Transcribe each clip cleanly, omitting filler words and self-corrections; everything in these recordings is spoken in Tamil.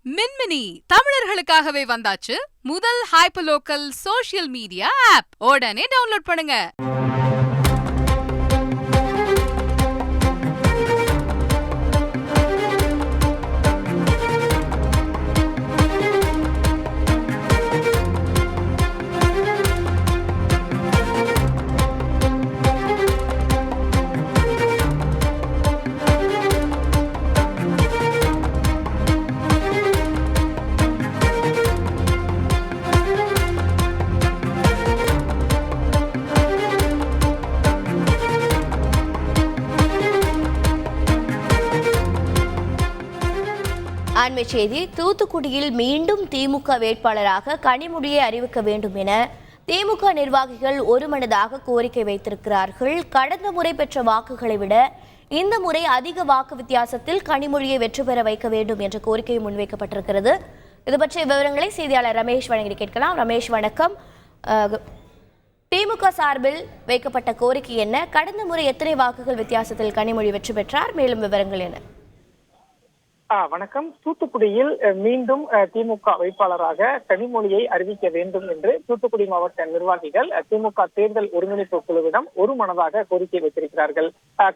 மின்மினி தமிழர்களுக்காகவே வந்தாச்சு முதல் hyper local social media app. உடனே டவுன்லோட் பண்ணுங்க. அண்மை செய்தி. தூத்துக்குடியில் மீண்டும் திமுக வேட்பாளராக கனிமொழியை அறிவிக்க வேண்டும் என திமுக நிர்வாகிகள் ஒருமனதாக கோரிக்கை வைத்திருக்கிறார்கள். கடந்த முறை பெற்ற வாக்குகளை விட இந்த முறை அதிக வாக்கு வித்தியாசத்தில் கனிமொழியை வெற்றி பெற வைக்க வேண்டும் என்ற கோரிக்கை முன்வைக்கப்பட்டிருக்கிறது. இது பற்றிய விவரங்களை செய்தியாளர் ரமேஷ் வழங்கி கேட்கலாம். ரமேஷ், வணக்கம். திமுக சார்பில் வைக்கப்பட்ட கோரிக்கை என்ன? கடந்த முறை எத்தனை வாக்குகள் வித்தியாசத்தில் கனிமொழி வெற்றி பெற்றார்? மேலும் விவரங்கள் என்ன? வணக்கம். தூத்துக்குடியில் மீண்டும் திமுக வேட்பாளராக கனிமொழியை அறிவிக்க வேண்டும் என்று தூத்துக்குடி மாவட்ட நிர்வாகிகள் திமுக தேர்தல் ஒருங்கிணைப்பு குழுவிடம் ஒருமனதாக கோரிக்கை வைத்திருக்கிறார்கள்.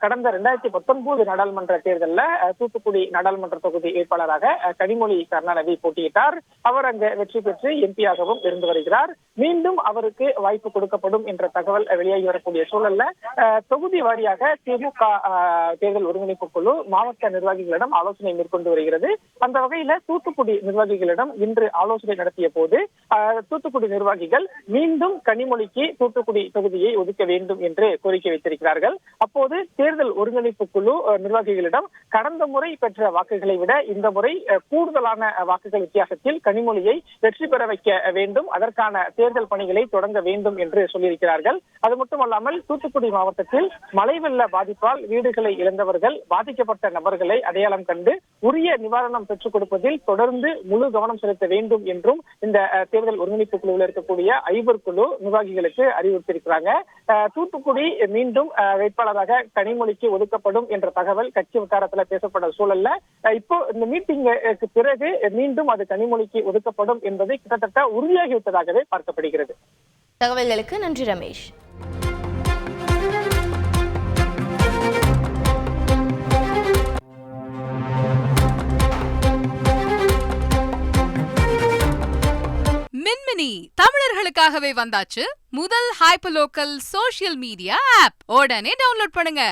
கடந்த 2019 நாடாளுமன்ற தேர்தலில் தூத்துக்குடி நாடாளுமன்ற தொகுதி வேட்பாளராக கனிமொழி கருணாநிதி போட்டியிட்டார். அவர் அங்கு வெற்றி பெற்று எம்பியாகவும் இருந்து வருகிறார். மீண்டும் அவருக்கு வாய்ப்பு கொடுக்கப்படும் என்ற தகவல் வெளியாகி வரக்கூடிய சூழல்ல தொகுதி வாரியாக திமுக தேர்தல் ஒருங்கிணைப்பு குழு மாவட்ட நிர்வாகிகளிடம் ஆலோசனை மேற்கொண்டு வருகிறது. அந்த வகையில தூத்துக்குடி நிர்வாகிகளிடம் இன்று ஆலோசனை நடத்திய போது தூத்துக்குடி நிர்வாகிகள் மீண்டும் கனிமொழிக்கு தூத்துக்குடி தொகுதியை ஒதுக்க வேண்டும் என்று கோரிக்கை வைத்திருக்கிறார்கள். அப்போது தேர்தல் ஒருங்கிணைப்பு குழு நிர்வாகிகளிடம் கடந்த முறை பெற்ற வாக்குகளை விட இந்த முறை கூடுதலான வாக்குகள் வித்தியாசத்தில் கனிமொழியை வெற்றி பெற வைக்க வேண்டும், அதற்கான தேர்தல் பணிகளை தொடங்க வேண்டும் என்று சொல்லியிருக்கிறார்கள். அது மட்டுமல்லாமல் தூத்துக்குடி மாவட்டத்தில் மழை வெள்ள பாதிப்பால் வீடுகளை இழந்தவர்கள், பாதிக்கப்பட்ட நபர்களை அடையாளம் கண்டு உரிய நிவாரணம் பெற்றுக் கொடுப்பதில் தொடர்ந்து முழு கவனம் செலுத்த வேண்டும் என்றும் இந்த தேர்தல் ஒருங்கிணைப்பு குழுவில் இருக்கக்கூடிய ஐவர் குழு நிர்வாகிகளுக்கு அறிவுறுத்தியிருக்கிறாங்க. தூத்துக்குடி மீண்டும் வேட்பாளராக கனிமொழிக்கு ஒதுக்கப்படும் என்ற தகவல் கட்சி வட்டாரத்தில் பேசப்பட்ட சூழல்ல இப்போ இந்த மீட்டிங்கு பிறகு மீண்டும் அது கனிமொழிக்கு ஒதுக்கப்படும் என்பது கிட்டத்தட்ட உறுதியாகிவிட்டதாகவே பார்க்கப்படுகிறது. தகவல்களுக்கு நன்றி ரமேஷ். மின்மினி தமிழர்களுக்காகவே வந்தாச்சு முதல் hyper local social media app. உடனே டவுன்லோட் பண்ணுங்க.